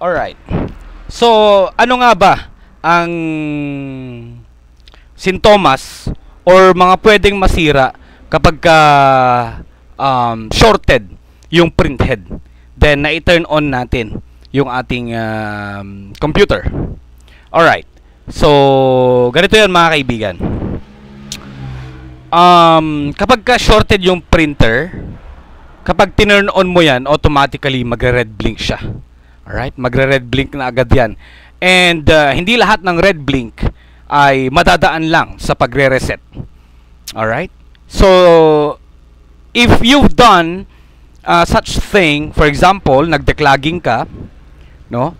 Alright. So, ano nga ba ang sintomas or mga pwedeng masira kapag shorted yung printhead? Then, na-turn on natin yung ating computer. Alright. So, ganito yan mga kaibigan. Kapag shorted yung printer, kapag tinurn on mo yan, automatically magre-red blink siya. Alright? Magre-red blink na agad yan. And hindi lahat ng red blink ay madadaan lang sa pagre-reset. Alright? So, if you've done such thing, for example, nag-declogging ka, no?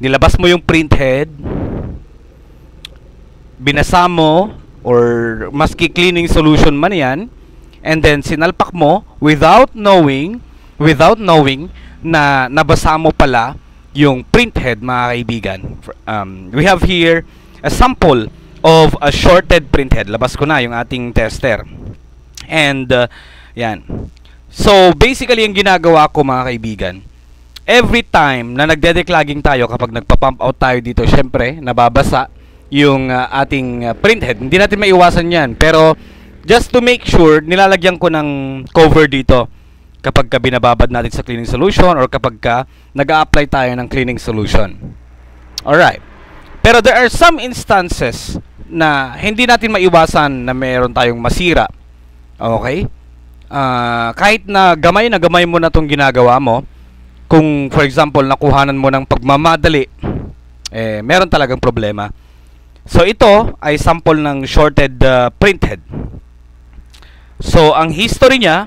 Nilabas mo yung printhead, binasa mo, or maski cleaning solution man yan, and then sinalpak mo without knowing na nabasa mo pala yung printhead, mga kaibigan. We have here a sample of a shorted printhead. Labas ko na yung ating tester. And yan. So basically yung ginagawa ko, mga kaibigan, every time na nagde-declogging tayo, kapag nagpa-pump out tayo dito, syempre nababasa yung ating printhead. Hindi natin maiwasan yan, pero just to make sure, nilalagyan ko ng cover dito kapag binababad natin sa cleaning solution or kapag nag-a-apply tayo ng cleaning solution. Alright. Pero there are some instances na hindi natin maiwasan na meron tayong masira. Okay? Kahit na gamay mo na itong ginagawa mo, kung for example nakuhanan mo ng pagmamadali, meron talagang problema. So ito ay sample ng shorted printhead. So ang history niya,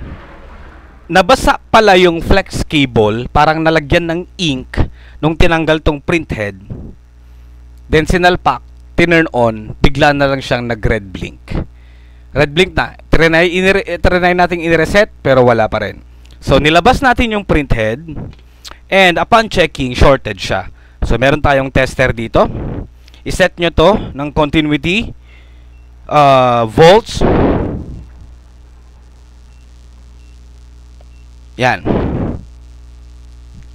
nabasa pala yung flex cable, parang nalagyan ng ink nung tinanggal tong printhead. Then sinalpak, tinurn on, bigla na lang siyang nag-red blink. Red blink na. Trinay nating i-reset pero wala pa rin. So nilabas natin yung printhead and upon checking, shorted siya. So meron tayong tester dito. I-set nyo to ng continuity volts. Yan.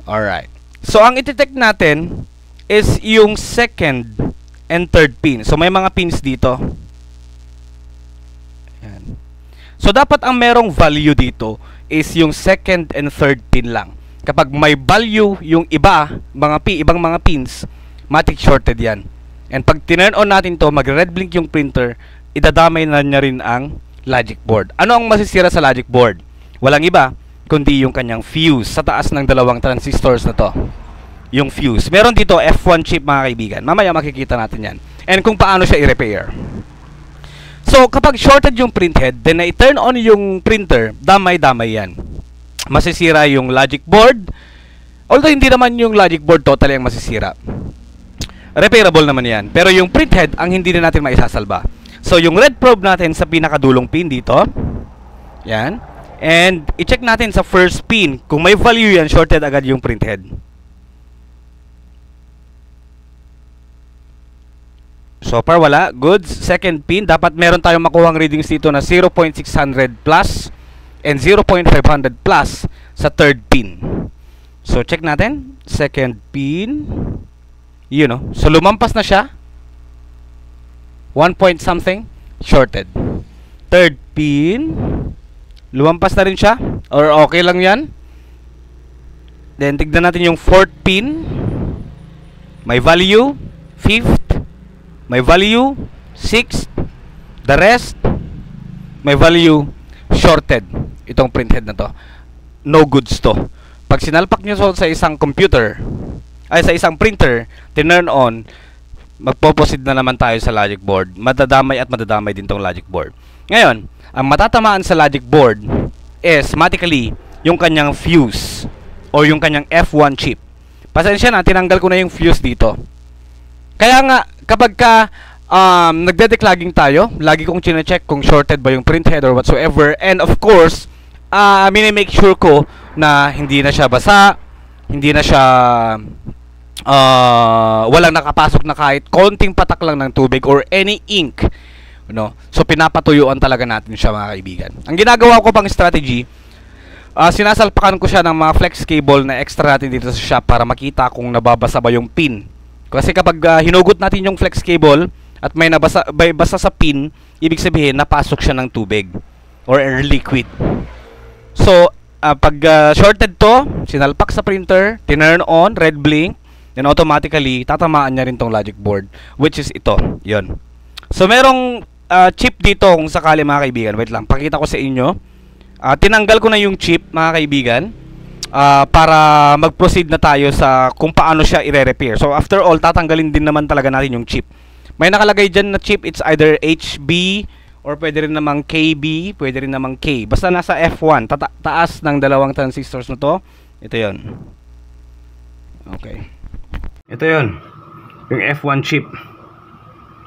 Alright. So ang iti-check natin is yung second and third pin. So may mga pins dito. Yan. So dapat ang merong value dito is yung second and third pin lang. Kapag may value yung ibang mga pins, matik shorted yan. And pag tinurn on natin to, mag-red blink yung printer, idadamay na niya rin ang logic board. Ano ang masisira sa logic board? Walang iba kundi yung kanyang fuse sa taas ng dalawang transistors na to. Yung fuse. Meron dito F1 chip, mga kaibigan. Mamaya makikita natin yan. And kung paano siya i-repair. So kapag shorted yung printhead, then i-turn on yung printer, damay-damay yan. Masisira yung logic board. Although hindi naman yung logic board totally ang masisira. Repairable naman yan. Pero yung printhead ang hindi na natin maisasalba. So yung red probe natin sa pinakadulong pin dito. Yan. And i-check natin sa first pin. Kung may value yan, shorted agad yung printhead. So far wala. Goods. Second pin. Dapat meron tayong makuhang readings dito na 0.600 plus and 0.500 plus sa third pin. So check natin. Second pin. You know. So lumampas na siya. 1 point something. Shorted. Third pin. Lumampas na rin siya. Or okay lang yan. Then tignan natin yung fourth pin. May value. Fifth. May value. Sixth. The rest. May value. Shorted. Itong printhead na to. No goods to. Pag sinalpak nyo sa isang computer, ay sa isang printer, tinurn on, magpo-proceed na naman tayo sa logic board. Madadamay at madadamay din tong logic board. Ngayon, ang matatamaan sa logic board is automatically yung kanyang fuse or yung kanyang F1 chip. Pasensya na, tinanggal ko na yung fuse dito. Kaya nga, kapag nagde-declogging tayo, lagi kong chine-check kung shorted ba yung printhead or whatsoever. And of course, make sure ko na hindi na siya basa, hindi na siya walang nakapasok na kahit konting patak lang ng tubig or any ink, no? So pinapatuyuan talaga natin siya, mga kaibigan. Ang ginagawa ko pang strategy, Sinasalpakan ko siya ng mga flex cable na extra natin dito sa shop para makita kung nababasa ba yung pin. Kasi kapag hinugot natin yung flex cable at may basa sa pin, ibig sabihin napasok siya ng tubig or air liquid. So, pag shorted to, sinalpak sa printer, tinurn on, red blink, then automatically tatamaan niya rin tong logic board, which is ito, yon. So, merong chip dito kung sakali mga kaibigan. Wait lang, pakita ko sa inyo. Tinanggal ko na yung chip mga kaibigan para mag-proceed na tayo sa kung paano siya i-repair. So after all, tatanggalin din naman talaga natin yung chip. May nakalagay dyan na chip, it's either HB or pwede rin namang KB, pwede rin namang K. Basta nasa F1, taas ng dalawang transistors na to. Ito yon. Okay. Ito yon, yung F1 chip.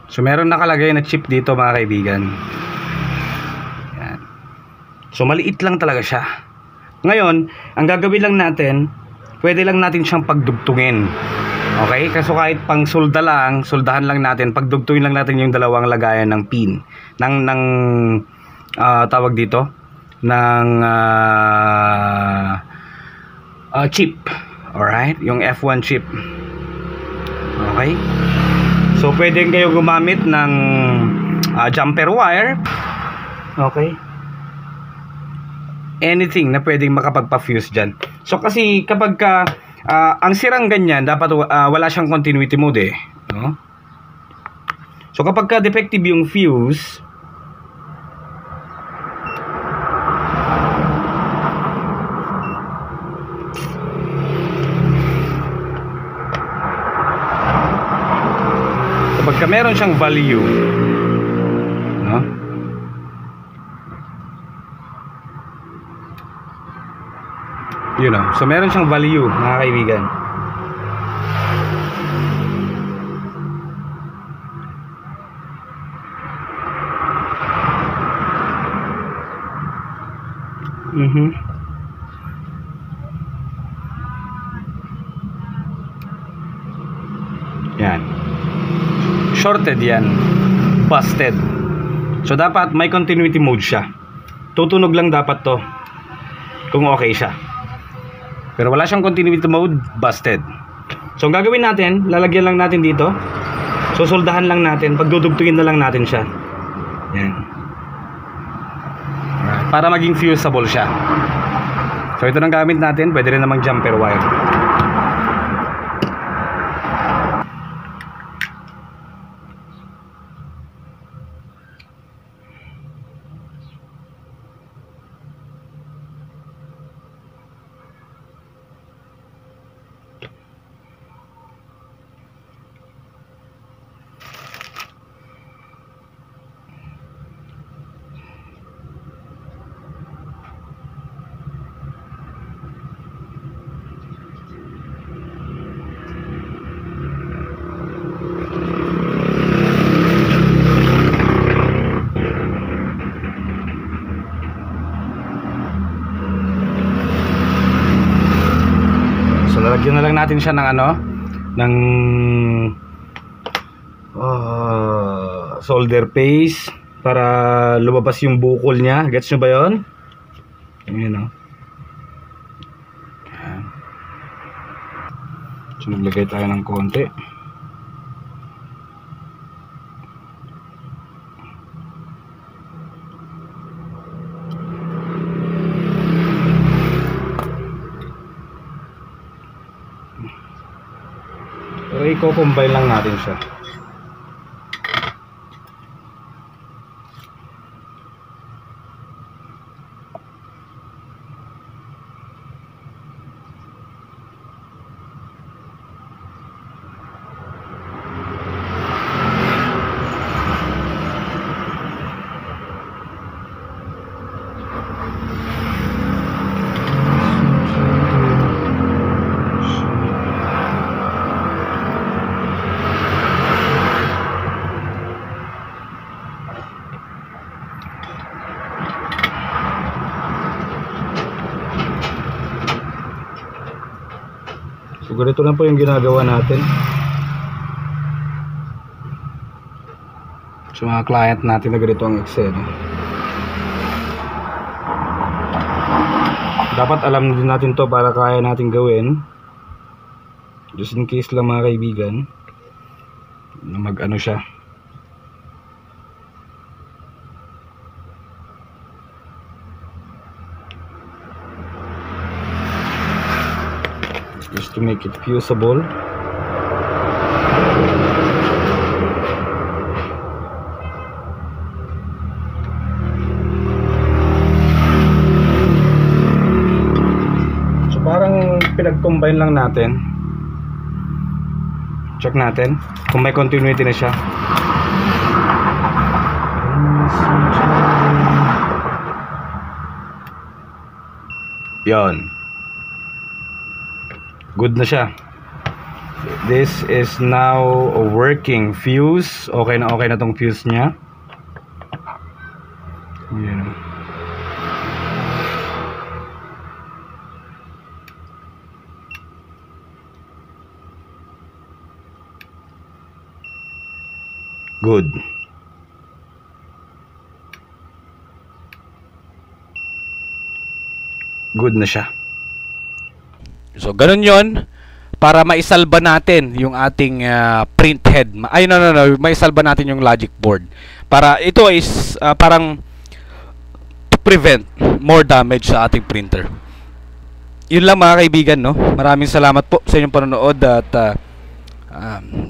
So meron nakalagay na chip dito mga kaibigan. So maliit lang talaga siya. Ngayon, ang gagawin lang natin, pwede lang natin siyang pagdugtungin. Okay? Kasi kahit pang soldahan lang natin, pagdugtungin lang natin yung dalawang lagayan ng pin. Ng tawag dito, ng chip. Alright? Yung F1 chip. Okay? So pwede kayo gumamit ng jumper wire. Okay? Anything na pwedeng makapagpa-fuse dyan. So kasi kapag ang sirang ganyan, dapat wala siyang continuity mode eh, no? So kapag defective yung fuse, kapag meron siyang value, no? You know, so meron siyang value mga kaibigan. Yan. Shorted yan. Busted. So dapat may continuity mode siya. Tutunog lang dapat to kung okay siya. Pero wala siyang continuity mode, busted. So ang gagawin natin, lalagyan lang natin dito. Susoldahan lang natin, pagdudugtungin na lang natin siya. Yan. Alright. Para maging fusible siya. So ito nang gamit natin, pwede rin namang jumper wire. Lalagyan na lang natin siya ng ng solder paste para lumabas yung bukol niya. Gets nyo ba yun? Ayan o. So naglagay tayo ng konti. Pero i-combine lang natin siya. So ganito lang po yung ginagawa natin sa mga client natin na ganito ang Excel. Dapat alam din natin to para kaya natin gawin. Just in case lang mga kaibigan na mag-ano siya. Just to make it fusible. So parang pinag-combine lang natin. Check natin kung may continuity na siya. Yon. Good na siya. This is now a working fuse. Okay na tong fuse niya. Yan. Good. Good na siya. So, ganun yon para maisalba natin yung ating print head. Ay, no. Maisalba natin yung logic board. Para ito is parang to prevent more damage sa ating printer. Yun lang mga kaibigan, no? Maraming salamat po sa inyong panonood at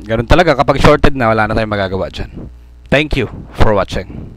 ganun talaga kapag shorted na wala na tayong magagawa dyan. Thank you for watching.